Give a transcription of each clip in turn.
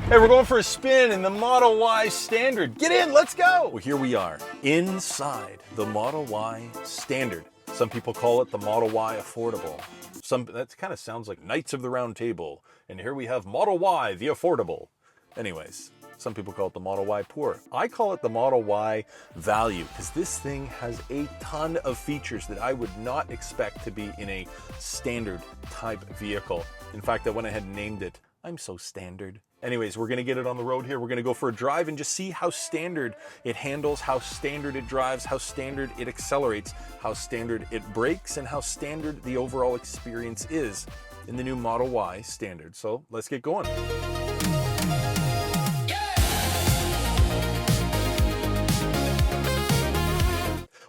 Hey, we're going for a spin in the Model Y Standard. Get in, let's go! Well, here we are, inside the Model Y Standard. Some people call it the Model Y Affordable. That kind of sounds like Knights of the Round Table. And here we have Model Y, the Affordable. Anyways, some people call it the Model Y Poor. I call it the Model Y Value, because this thing has a ton of features that I would not expect to be in a standard type vehicle. In fact, I went ahead and named it, I'm So Standard. Anyways, we're gonna get it on the road here. We're gonna go for a drive and just see how standard it handles, how standard it drives, how standard it accelerates, how standard it brakes, and how standard the overall experience is in the new Model Y Standard. So let's get going.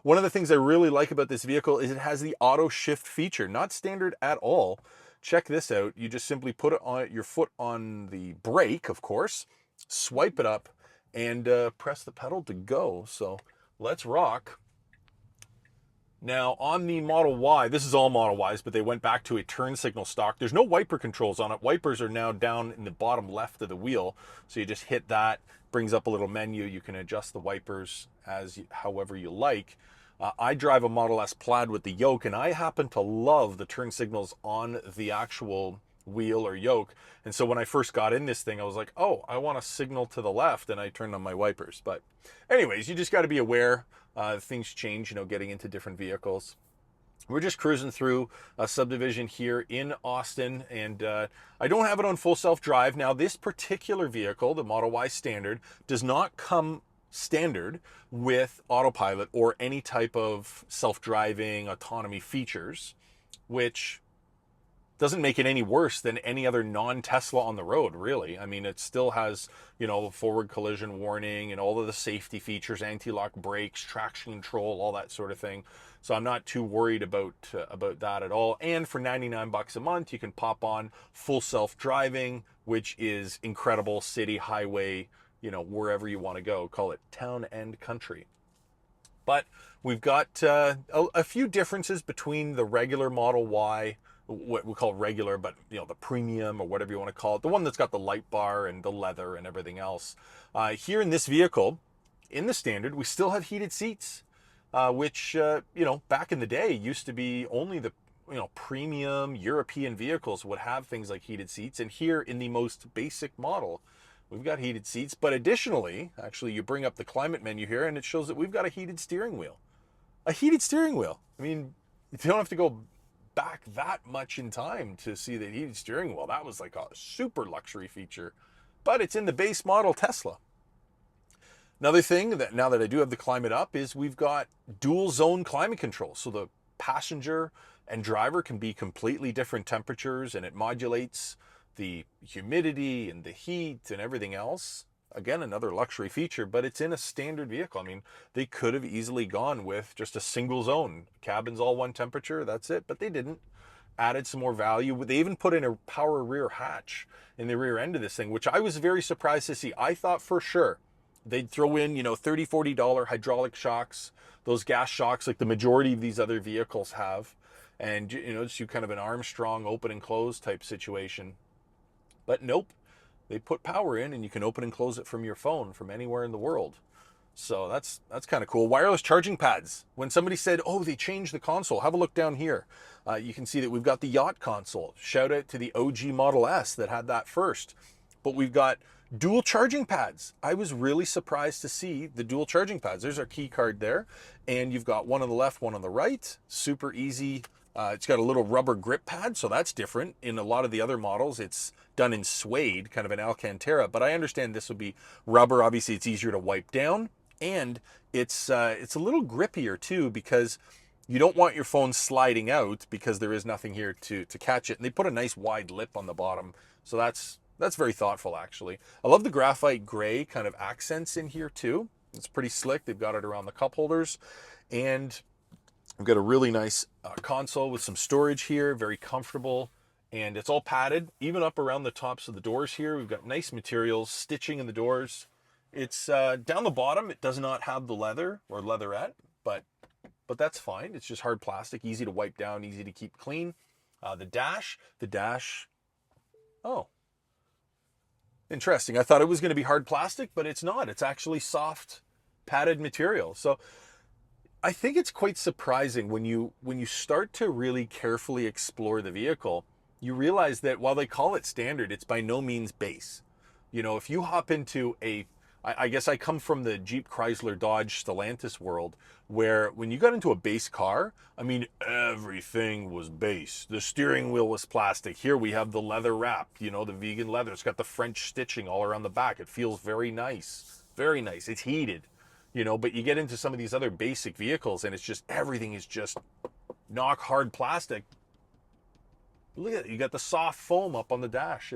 One of the things I really like about this vehicle is it has the auto shift feature, not standard at all. Check this out. You just simply put it on your foot on the brake, of course, swipe it up, and press the pedal to go. So let's rock. Now on the Model Y, this is all Model Ys, but they went back to a turn signal stock. There's no wiper controls on it. Wipers are now down in the bottom left of the wheel. So you just hit that, brings up a little menu. You can adjust the wipers however you like. I drive a Model S Plaid with the yoke, and I happen to love the turn signals on the actual wheel or yoke. And so when I first got in this thing, I was like, oh, I want to signal to the left, and I turned on my wipers. But anyways, you just got to be aware. Things change, getting into different vehicles. We're just cruising through a subdivision here in Austin, and I don't have it on full self-drive. Now, this particular vehicle, the Model Y Standard, does not come standard with autopilot or any type of self-driving autonomy features, which doesn't make it any worse than any other non-Tesla on the road, really. I mean, it still has, forward collision warning and all of the safety features, anti-lock brakes, traction control, all that sort of thing. So I'm not too worried about that at all. And for $99 a month, you can pop on full self-driving, which is incredible, city, highway, wherever you want to go. Call it town and country. But we've got a few differences between the regular Model Y, what we call regular, but the premium or whatever you want to call it, the one that's got the light bar and the leather and everything else. Here in this vehicle, in the Standard, we still have heated seats, which back in the day used to be only the premium European vehicles would have things like heated seats. And here in the most basic model, we've got heated seats, but additionally, actually, you bring up the climate menu here and it shows that we've got a heated steering wheel. A heated steering wheel. I mean, you don't have to go back that much in time to see the heated steering wheel. That was like a super luxury feature, but it's in the base model Tesla. Another thing that now that I do have the climate up is we've got dual zone climate control. So the passenger and driver can be completely different temperatures, and it modulates the humidity and the heat and everything else. Again, another luxury feature, but it's in a standard vehicle. I mean, they could have easily gone with just a single zone. Cabin's all one temperature, that's it, but they didn't. Added some more value. They even put in a power rear hatch in the rear end of this thing, which I was very surprised to see. I thought for sure they'd throw in, $30, $40 hydraulic shocks, those gas shocks like the majority of these other vehicles have, and, just do kind of an Armstrong open and close type situation. But nope, they put power in and you can open and close it from your phone from anywhere in the world. So that's kind of cool. Wireless charging pads. When somebody said, oh, they changed the console, have a look down here. You can see that we've got the yacht console. Shout out to the OG Model S that had that first. But we've got dual charging pads. I was really surprised to see the dual charging pads. There's our key card there. And you've got one on the left, one on the right. Super easy. It's got a little rubber grip pad, so that's different. In a lot of the other models, it's done in suede, kind of an Alcantara, but I understand this would be rubber. Obviously, it's easier to wipe down, and it's a little grippier too, because you don't want your phone sliding out because there is nothing here to catch it. And they put a nice wide lip on the bottom, so that's very thoughtful, actually. I love the graphite gray kind of accents in here too. It's pretty slick. They've got it around the cup holders, and we've got a really nice console with some storage here, very comfortable, and it's all padded, even up around the tops of the doors here. We've got nice materials, stitching in the doors. It's down the bottom. It does not have the leather or leatherette, but that's fine. It's just hard plastic, easy to wipe down, easy to keep clean. The dash, oh, Interesting. I thought it was going to be hard plastic, but it's not. It's actually soft padded material. So I think it's quite surprising when you start to really carefully explore the vehicle, you realize that while they call it standard, it's by no means base. You know, if you hop into I guess I come from the Jeep, Chrysler, Dodge, Stellantis world, where when you got into a base car, I mean, everything was base. The steering wheel was plastic. Here we have the leather wrap, you know, the vegan leather. It's got the French stitching all around the back. It feels very nice. Very nice. It's heated, you know, but you get into some of these other basic vehicles and it's just, everything is just knock hard plastic. Look at it. You got the soft foam up on the dash.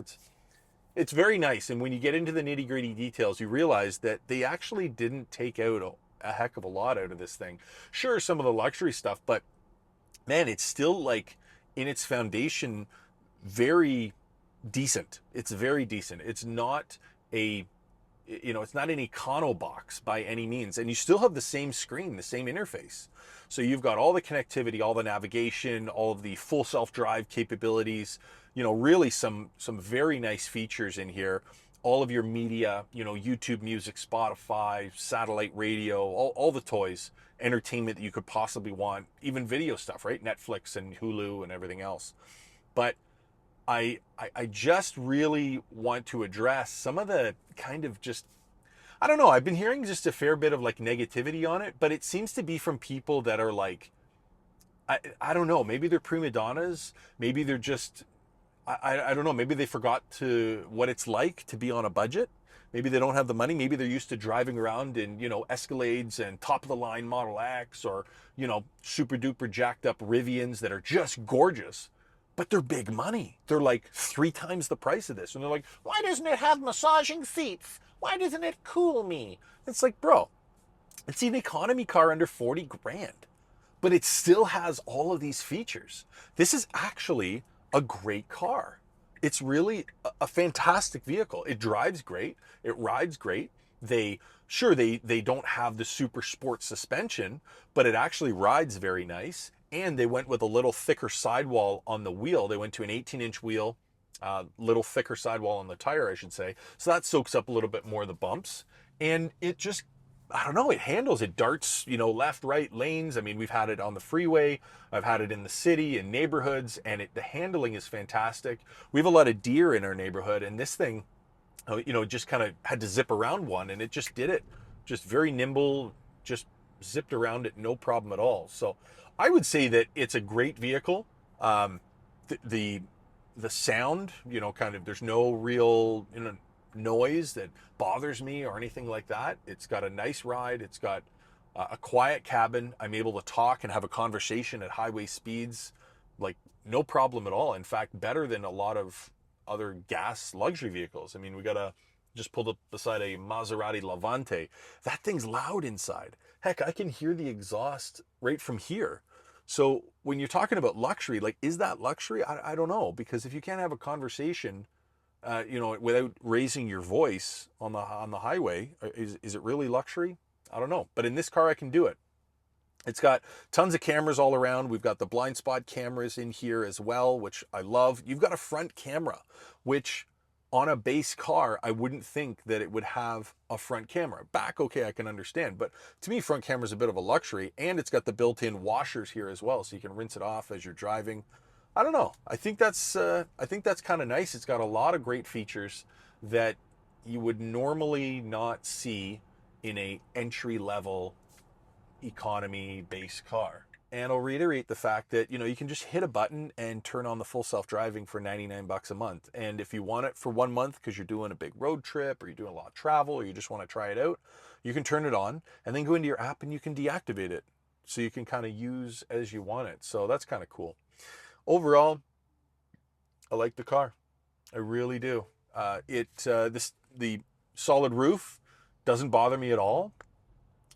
It's very nice, and when you get into the nitty-gritty details, you realize that they actually didn't take out a heck of a lot out of this thing. Sure, some of the luxury stuff, but man, it's still, like, in its foundation, very decent. It's very decent. It's not it's not an econo box by any means, and you still have the same screen, the same interface. So you've got all the connectivity, all the navigation, all of the full self-drive capabilities, you know, really some very nice features in here. All of your media, you know, YouTube Music, Spotify, satellite radio, all the toys, entertainment that you could possibly want, even video stuff, right? Netflix and Hulu and everything else. But I just really want to address some of the kind of just, I don't know, I've been hearing just a fair bit of like negativity on it, but it seems to be from people that are like, I don't know, maybe they're prima donnas, maybe they're just, I don't know, maybe they forgot what it's like to be on a budget. Maybe they don't have the money. Maybe they're used to driving around in, you know, Escalades and top of the line Model X, or, you know, super duper jacked up Rivians that are just gorgeous, but they're big money. They're like 3 times the price of this. And they're like, why doesn't it have massaging seats? Why doesn't it cool me? It's like, bro, it's an economy car under 40 grand, but it still has all of these features. This is actually a great car. It's really a fantastic vehicle. It drives great. It rides great. They don't have the super sport suspension, but it actually rides very nice. And they went with a little thicker sidewall on the wheel. They went to an 18-inch wheel, little thicker sidewall on the tire, I should say. So that soaks up a little bit more of the bumps. And it just, I don't know, it handles, it darts, you know, left, right lanes. I mean, we've had it on the freeway. I've had it in the city, in neighborhoods, and the handling is fantastic. We have a lot of deer in our neighborhood, and this thing, you know, just kind of had to zip around one, and it just did it. Just very nimble, just zipped around it, no problem at all. So I would say that it's a great vehicle. The sound, you know, kind of, there's no real, you know, noise that bothers me or anything like that. It's got a nice ride. It's got a quiet cabin. I'm able to talk and have a conversation at highway speeds, like no problem at all. In fact, better than a lot of other gas luxury vehicles. I mean, just pulled up beside a Maserati Levante. That thing's loud inside. Heck, I can hear the exhaust right from here. So when you're talking about luxury, like, is that luxury? I don't know, because if you can't have a conversation, you know, without raising your voice on the highway, is it really luxury? I don't know. But in this car, I can do it. It's got tons of cameras all around. We've got the blind spot cameras in here as well, which I love. You've got a front camera, which on a base car, I wouldn't think that it would have a front camera. Back, okay, I can understand. But to me, front camera is a bit of a luxury. And it's got the built-in washers here as well, so you can rinse it off as you're driving. I don't know. I think that's kind of nice. It's got a lot of great features that you would normally not see in a entry-level economy base car. And I'll reiterate the fact that, you know, you can just hit a button and turn on the full self-driving for 99 bucks a month. And if you want it for 1 month because you're doing a big road trip or you're doing a lot of travel or you just want to try it out, you can turn it on and then go into your app and you can deactivate it. So you can kind of use as you want it. So that's kind of cool. Overall, I like the car. I really do. The solid roof doesn't bother me at all.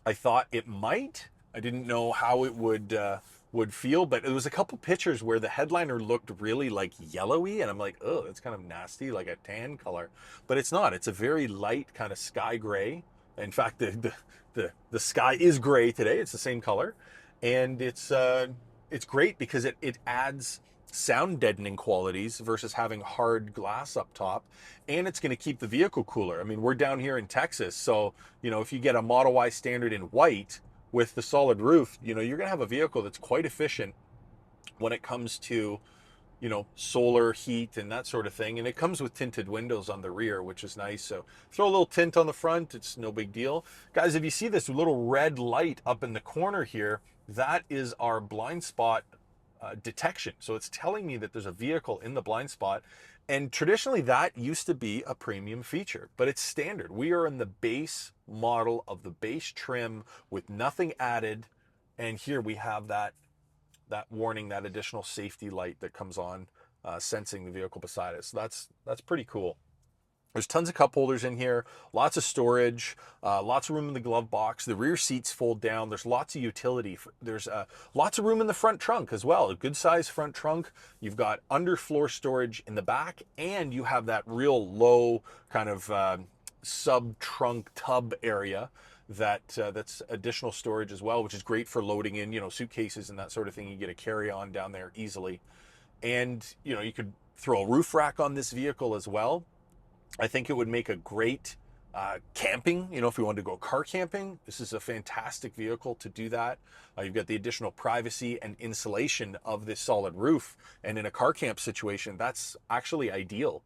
I thought it might. I didn't know how it would feel, but there was a couple pictures where the headliner looked really like yellowy, and I'm like, oh, it's kind of nasty, like a tan color. But it's not. It's a very light kind of sky gray. In fact, the sky is gray today. It's the same color, and it's great because it adds sound deadening qualities versus having hard glass up top, and it's going to keep the vehicle cooler. I mean, we're down here in Texas, so if you get a Model Y Standard in white with the solid roof, you're going to have a vehicle that's quite efficient when it comes to solar heat and that sort of thing. And it comes with tinted windows on the rear, which is nice. So throw a little tint on the front, it's no big deal. Guys, if you see this little red light up in the corner here, that is our blind spot detection. So it's telling me that there's a vehicle in the blind spot. And traditionally that used to be a premium feature, but it's standard. We are in the base model of the base trim with nothing added. And here we have that warning, that additional safety light that comes on, sensing the vehicle beside us. So that's pretty cool. There's tons of cup holders in here, lots of storage, lots of room in the glove box. The rear seats fold down. There's lots of utility. There's lots of room in the front trunk as well. A good size front trunk. You've got underfloor storage in the back, and you have that real low kind of sub-trunk tub area that's additional storage as well, which is great for loading in, suitcases and that sort of thing. You get a carry-on down there easily. And, you could throw a roof rack on this vehicle as well. I think it would make a great camping, if you wanted to go car camping. This is a fantastic vehicle to do that. You've got the additional privacy and insulation of this solid roof. And in a car camp situation, that's actually ideal.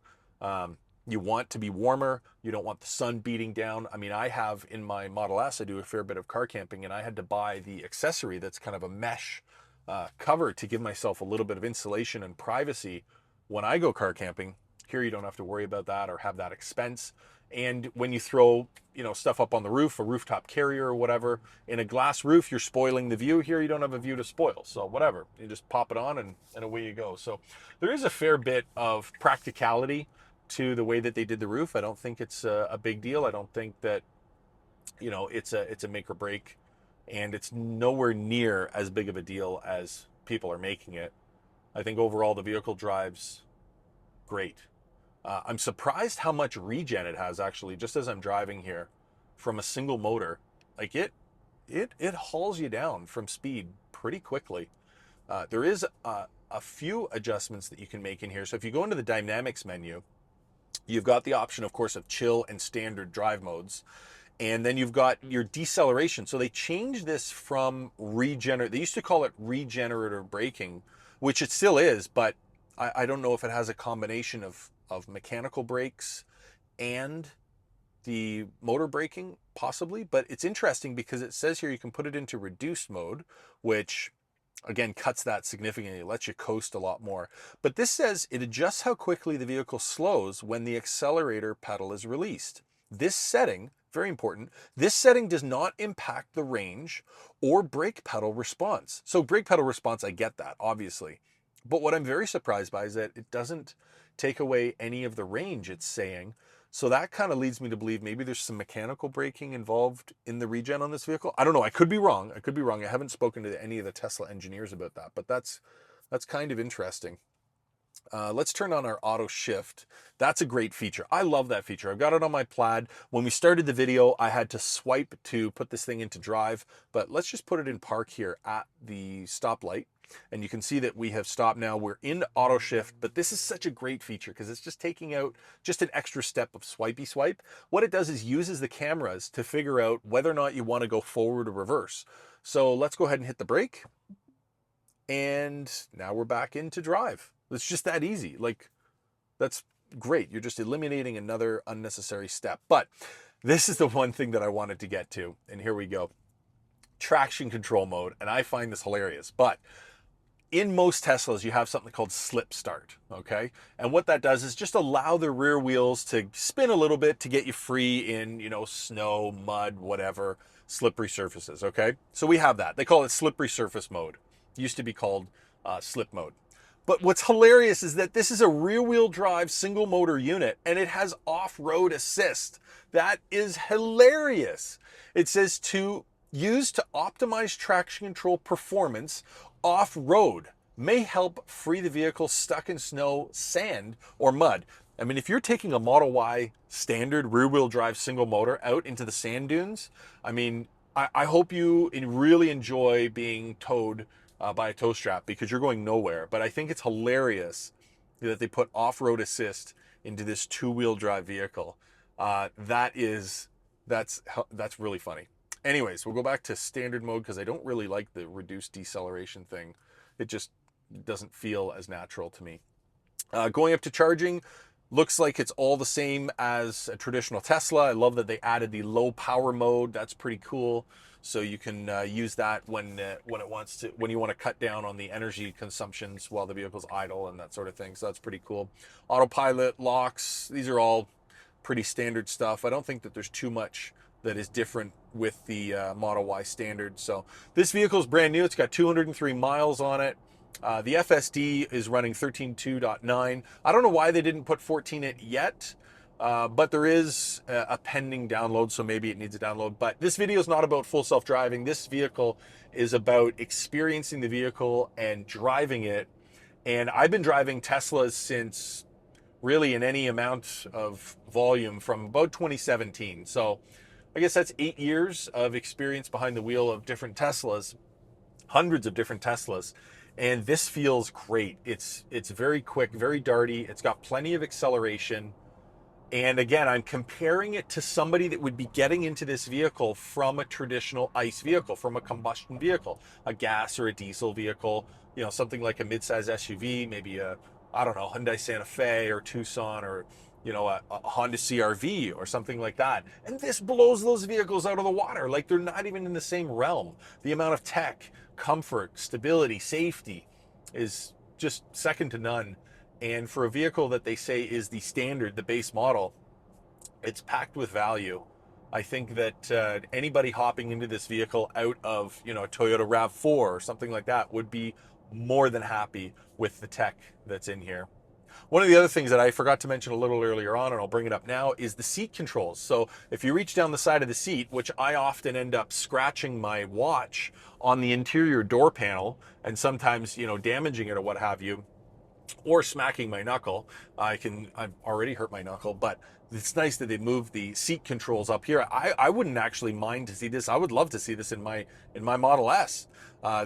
You want to be warmer. You don't want the sun beating down. I mean, I have in my Model S, I do a fair bit of car camping, and I had to buy the accessory that's kind of a mesh cover to give myself a little bit of insulation and privacy when I go car camping. Here you don't have to worry about that or have that expense. And when you throw, stuff up on the roof, a rooftop carrier or whatever, in a glass roof, you're spoiling the view. Here you don't have a view to spoil. So whatever, you just pop it on and away you go. So there is a fair bit of practicality to the way that they did the roof. I don't think it's a big deal. I don't think that, it's a make or break, and it's nowhere near as big of a deal as people are making it. I think overall the vehicle drives great. I'm surprised how much regen it has, actually, just as I'm driving here from a single motor. Like it hauls you down from speed pretty quickly. There is a few adjustments that you can make in here. So if you go into the dynamics menu, you've got the option, of course, of chill and standard drive modes. And then you've got your deceleration. So they changed this from they used to call it regenerative braking, which it still is, but I don't know if it has a combination of mechanical brakes and the motor braking, possibly. But it's interesting because it says here you can put it into reduced mode, which again cuts that significantly. It lets you coast a lot more. But this says it adjusts how quickly the vehicle slows when the accelerator pedal is released. This setting, very important, this setting does not impact the range or brake pedal response. So brake pedal response, I get that, obviously. But what I'm very surprised by is that it doesn't take away any of the range, it's saying. So that kind of leads me to believe maybe there's some mechanical braking involved in the regen on this vehicle. I don't know. I could be wrong. I haven't spoken to any of the Tesla engineers about that, but that's kind of interesting. Let's turn on our auto shift. That's a great feature. I love that feature. I've got it on my Plaid. When we started the video, I had to swipe to put this thing into drive, but let's just put it in park here at the stoplight. And you can see that we have stopped now. We're in auto shift, but this is such a great feature because it's just taking out just an extra step of swipey swipe. What it does is uses the cameras to figure out whether or not you want to go forward or reverse. So let's go ahead and hit the brake. And now we're back into drive. It's just that easy. Like, that's great. You're just eliminating another unnecessary step. But this is the one thing that I wanted to get to. And here we go. Traction control mode. And I find this hilarious. But in most Teslas, you have something called slip start, okay? And what that does is just allow the rear wheels to spin a little bit to get you free in, snow, mud, whatever, slippery surfaces, okay? So we have that. They call it slippery surface mode. It used to be called slip mode. But what's hilarious is that this is a rear-wheel drive single motor unit and it has off-road assist. That is hilarious. It says to use to optimize traction control performance off-road may help free the vehicle stuck in snow, sand, or mud. I mean, if you're taking a Model Y standard rear-wheel drive single motor out into the sand dunes, I mean, I hope you really enjoy being towed by a tow strap because you're going nowhere. But I think it's hilarious that they put off-road assist into this two-wheel drive vehicle. That's really funny. Anyways, we'll go back to standard mode because I don't really like the reduced deceleration thing. It just doesn't feel as natural to me. Going up to charging, looks like it's all the same as a traditional Tesla. I love that they added the low power mode. That's pretty cool. So you can use that when you want to cut down on the energy consumptions while the vehicle's idle and that sort of thing. So that's pretty cool. Autopilot, locks, these are all pretty standard stuff. I don't think that there's too much that is different with the Model Y standard. So this vehicle is brand new. It's got 203 miles on it. The FSD is running 13.2.9. I don't know why they didn't put 14 in it yet, but there is a pending download, so maybe it needs a download. But this video is not about full self-driving. This vehicle is about experiencing the vehicle and driving it. And I've been driving Teslas since really in any amount of volume from about 2017. So I guess that's 8 years of experience behind the wheel of different Teslas, hundreds of different Teslas. And this feels great. It's very quick, very darty. It's got plenty of acceleration. And again, I'm comparing it to somebody that would be getting into this vehicle from a traditional ICE vehicle, from a combustion vehicle, a gas or a diesel vehicle, you know, something like a midsize SUV, maybe a, I don't know, Hyundai Santa Fe or Tucson, or, you know, a Honda CR-V or something like that. And this blows those vehicles out of the water. Like, they're not even in the same realm. The amount of tech, comfort, stability, safety is just second to none. And for a vehicle that they say is the standard, the base model, it's packed with value. I think that anybody hopping into this vehicle out of, you know, a Toyota RAV4 or something like that would be more than happy with the tech that's in here. One of the other things that I forgot to mention a little earlier on, and I'll bring it up now, is the seat controls. So if you reach down the side of the seat, which I often end up scratching my watch on the interior door panel and sometimes, you know, damaging it or what have you, or smacking my knuckle. I've already hurt my knuckle, but it's nice that they moved the seat controls up here. I wouldn't actually mind to see this. I would love to see this in my Model S.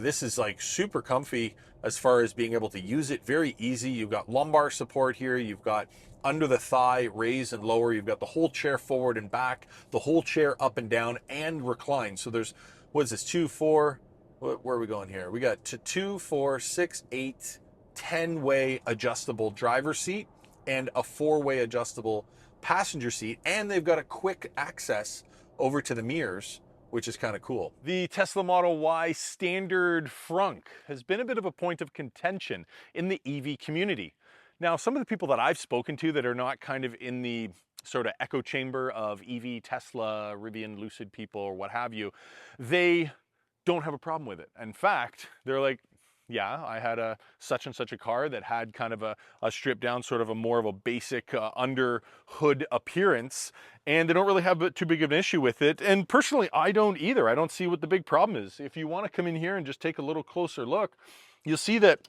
This is like super comfy as far as being able to use it. Very easy. You've got lumbar support here. You've got under the thigh, raise and lower. You've got the whole chair forward and back, the whole chair up and down and recline. So there's, what is this, 2, 4, where are we going here? We got 2, 4, 6, 8, 10-way adjustable driver's seat and a 4-way adjustable passenger seat, and they've got a quick access over to the mirrors, which is kind of cool. The Tesla Model Y standard frunk has been a bit of a point of contention in the EV community. Now, some of the people that I've spoken to that are not kind of in the sort of echo chamber of EV, Tesla, Rivian, Lucid people, or what have you, they don't have a problem with it. In fact, they're like, yeah, I had a such and such a car that had kind of a stripped down, sort of a more of a basic under hood appearance, and they don't really have too big of an issue with it. And personally, I don't either. I don't see what the big problem is. If you want to come in here and just take a little closer look, you'll see that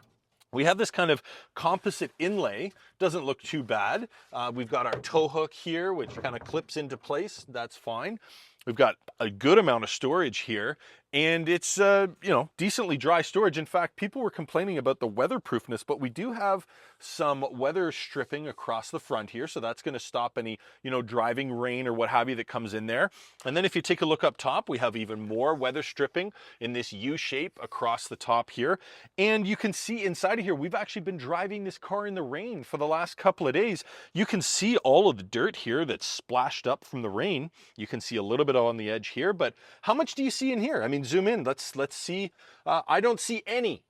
we have this kind of composite inlay. Doesn't look too bad. We've got our tow hook here, which kind of clips into place. That's fine. We've got a good amount of storage here, and it's, you know, decently dry storage. In fact, people were complaining about the weatherproofness, but we do have some weather stripping across the front here, so that's going to stop any, you know, driving rain or what have you that comes in there. And then if you take a look up top, we have even more weather stripping in this U shape across the top here. And you can see inside of here, we've actually been driving this car in the rain for the last couple of days. You can see all of the dirt here that's splashed up from the rain. You can see a little bit on the edge here, but how much do you see in here? I mean, zoom in, let's see. I don't see any.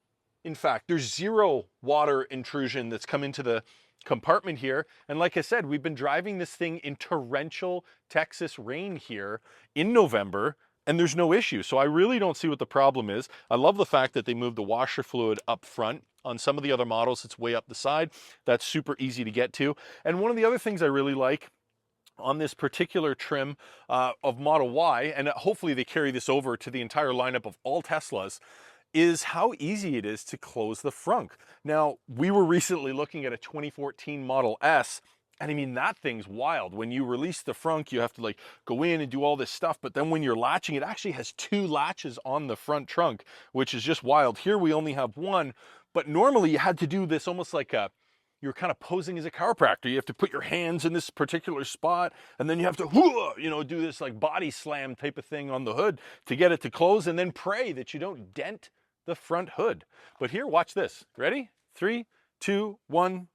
In fact, there's zero water intrusion that's come into the compartment here. And like I said, we've been driving this thing in torrential Texas rain here in November, and there's no issue. So I really don't see what the problem is. I love the fact that they moved the washer fluid up front. On some of the other models, it's way up the side. That's super easy to get to. And one of the other things I really like on this particular trim of Model Y, and hopefully they carry this over to the entire lineup of all Teslas, is how easy it is to close the frunk. Now, we were recently looking at a 2014 Model S, And I mean, that thing's wild. When you release the frunk, you have to like go in and do all this stuff. But then when you're latching, it actually has 2 latches on the front trunk, which is just wild. Here we only have 1, but normally you had to do this almost like you're kind of posing as a chiropractor. You have to put your hands in this particular spot, and then you have to, you know, do this like body slam type of thing on the hood to get it to close, and then pray that you don't dent the front hood. But here, watch this. Ready? 3, 2, 1,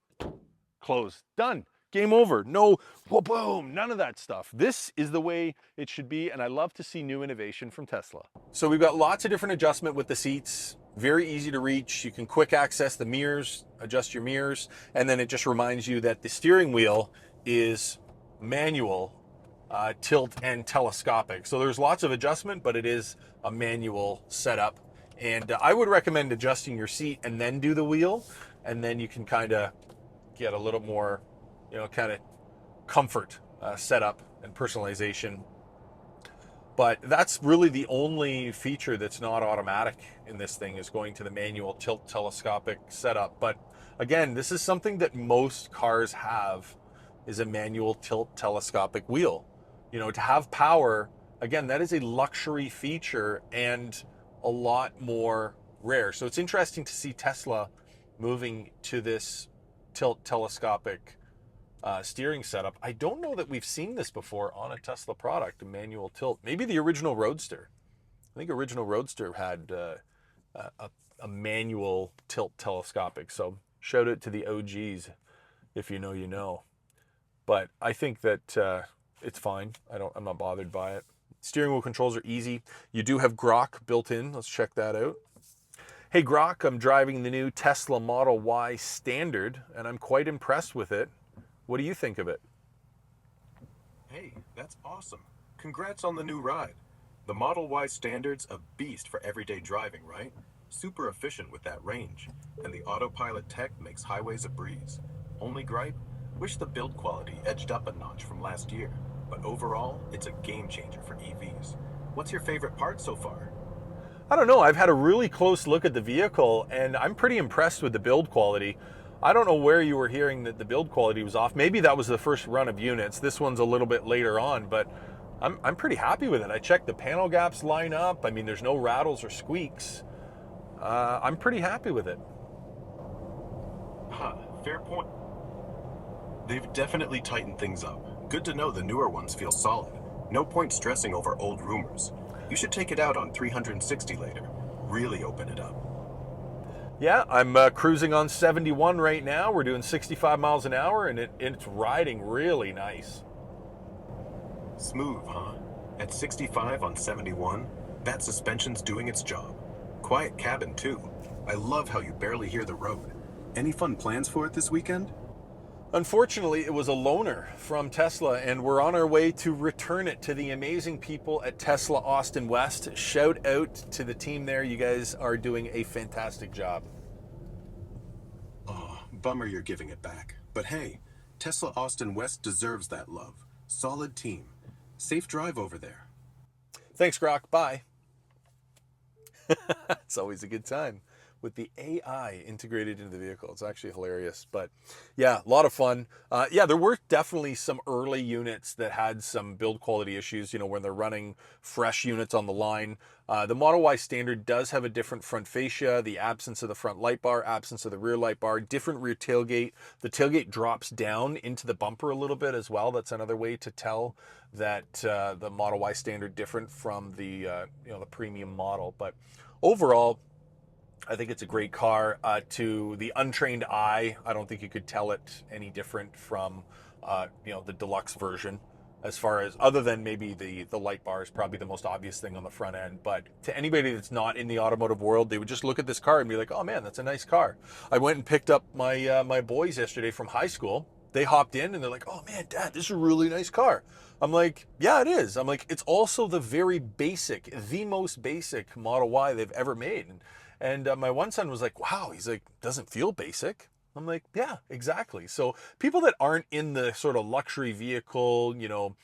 close. Done. Game over. No, whoa, boom, none of that stuff. This is the way it should be, and I love to see new innovation from Tesla. So we've got lots of different adjustment with the seats. Very easy to reach. You can quick access the mirrors, adjust your mirrors, and then it just reminds you that the steering wheel is manual, tilt, and telescopic. So there's lots of adjustment, but it is a manual setup. And I would recommend adjusting your seat and then do the wheel, and then you can kind of get a little more, you know, kind of comfort setup and personalization. But that's really the only feature that's not automatic in this thing, is going to the manual tilt telescopic setup. But again, this is something that most cars have, is a manual tilt telescopic wheel. You know, to have power, again, that is a luxury feature and a lot more rare. So it's interesting to see Tesla moving to this tilt telescopic steering setup. I don't know that we've seen this before on a Tesla product, a manual tilt. Maybe the original Roadster. I think original Roadster had a manual tilt telescopic. So shout out to the OGs. If you know, you know. But I think that it's fine. I'm not bothered by it. Steering wheel controls are easy. You do have Grok built in. Let's check that out. Hey Grok, I'm driving the new Tesla Model Y Standard, and I'm quite impressed with it. What do you think of it? Hey, that's awesome. Congrats on the new ride. The Model Y Standard's a beast for everyday driving, right? Super efficient with that range. And the autopilot tech makes highways a breeze. Only gripe? Wish the build quality edged up a notch from last year. But overall, it's a game changer for EVs. What's your favorite part so far? I don't know. I've had a really close look at the vehicle, and I'm pretty impressed with the build quality. I don't know where you were hearing that the build quality was off. Maybe that was the first run of units. This one's a little bit later on, but I'm pretty happy with it. I checked the panel gaps line up. I mean, there's no rattles or squeaks. I'm pretty happy with it. Huh, fair point. They've definitely tightened things up. Good to know the newer ones feel solid. No point stressing over old rumors. You should take it out on 360 later. Really open it up. Yeah, I'm cruising on 71 right now. We're doing 65 miles an hour, and it's riding really nice. Smooth, huh? At 65 on 71, that suspension's doing its job. Quiet cabin, too. I love how you barely hear the road. Any fun plans for it this weekend? Unfortunately, it was a loaner from Tesla, and we're on our way to return it to the amazing people at Tesla Austin West. Shout out to the team there. You guys are doing a fantastic job. Oh, bummer you're giving it back. But hey, Tesla Austin West deserves that love. Solid team. Safe drive over there. Thanks, Grok. Bye. It's always a good time with the AI integrated into the vehicle. It's actually hilarious, but yeah, a lot of fun. Yeah, there were definitely some early units that had some build quality issues, you know, when they're running fresh units on the line. The Model Y Standard does have a different front fascia, the absence of the front light bar, absence of the rear light bar, different rear tailgate. The tailgate drops down into the bumper a little bit as well. That's another way to tell that the Model Y Standard different from the you know, the premium model. But overall, I think it's a great car. To the untrained eye, I don't think you could tell it any different from you know, the deluxe version, as far as, other than maybe the light bar is probably the most obvious thing on the front end. But to anybody that's not in the automotive world, they would just look at this car and be like, oh man, that's a nice car. I went and picked up my my boys yesterday from high school. They hopped in and they're like, oh man, Dad, this is a really nice car. I'm like, yeah, it is. I'm like, it's also the very basic, the most basic Model Y they've ever made. And my one son was like, wow, he's like, doesn't feel basic. I'm like, yeah, exactly. So people that aren't in the sort of luxury vehicle, you know,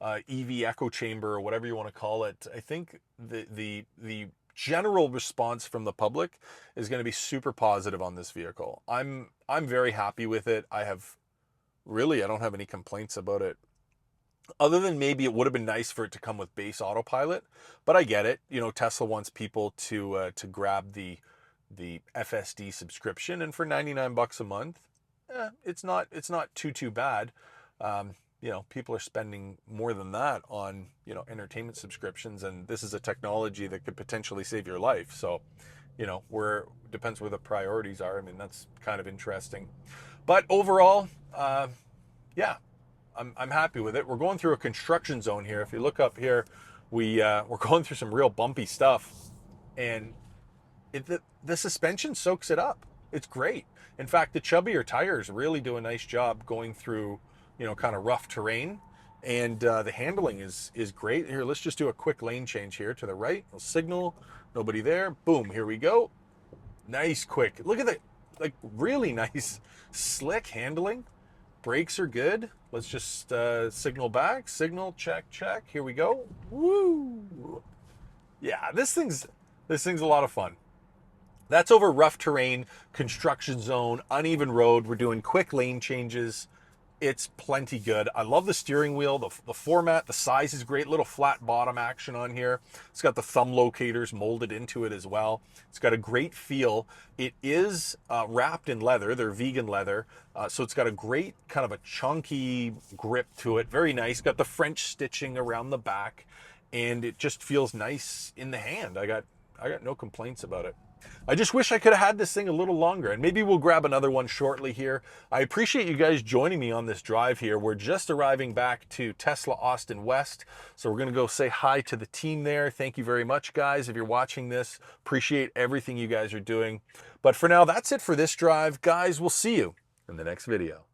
EV echo chamber or whatever you want to call it, I think the general response from the public is going to be super positive on this vehicle. I'm very happy with it. I have really, I don't have any complaints about it. Other than maybe it would have been nice for it to come with base autopilot, but I get it. You know, Tesla wants people to grab the FSD subscription, and for 99 bucks a month, it's not too bad. You know, people are spending more than that on, you know, entertainment subscriptions, and this is a technology that could potentially save your life. So, you know, where depends where the priorities are. I mean, that's kind of interesting. But overall, yeah, I'm happy with it. We're going through a construction zone here. If you look up here, we're going through some real bumpy stuff, and the suspension soaks it up. It's great. In fact, the chubbier tires really do a nice job going through, you know, kind of rough terrain, and the handling is great. Here, let's just do a quick lane change here to the right. We'll signal, nobody there. Boom, here we go. Nice, quick. Look at the, like, really nice, slick handling. Brakes are good. Let's just signal back. Signal, check, check. Here we go. Woo! Yeah, this thing's a lot of fun. That's over rough terrain, construction zone, uneven road. We're doing quick lane changes. It's plenty good. I love the steering wheel, the format, the size is great. Little flat bottom action on here. It's got the thumb locators molded into it as well. It's got a great feel. It is wrapped in leather. They're vegan leather. So it's got a great kind of a chunky grip to it. Very nice. Got the French stitching around the back, and it just feels nice in the hand. I got no complaints about it. I just wish I could have had this thing a little longer, and maybe we'll grab another one shortly here. I appreciate you guys joining me on this drive here. We're just arriving back to Tesla Austin West, so we're going to go say hi to the team there. Thank you very much, guys, if you're watching this. Appreciate everything you guys are doing. But for now, that's it for this drive. Guys, we'll see you in the next video.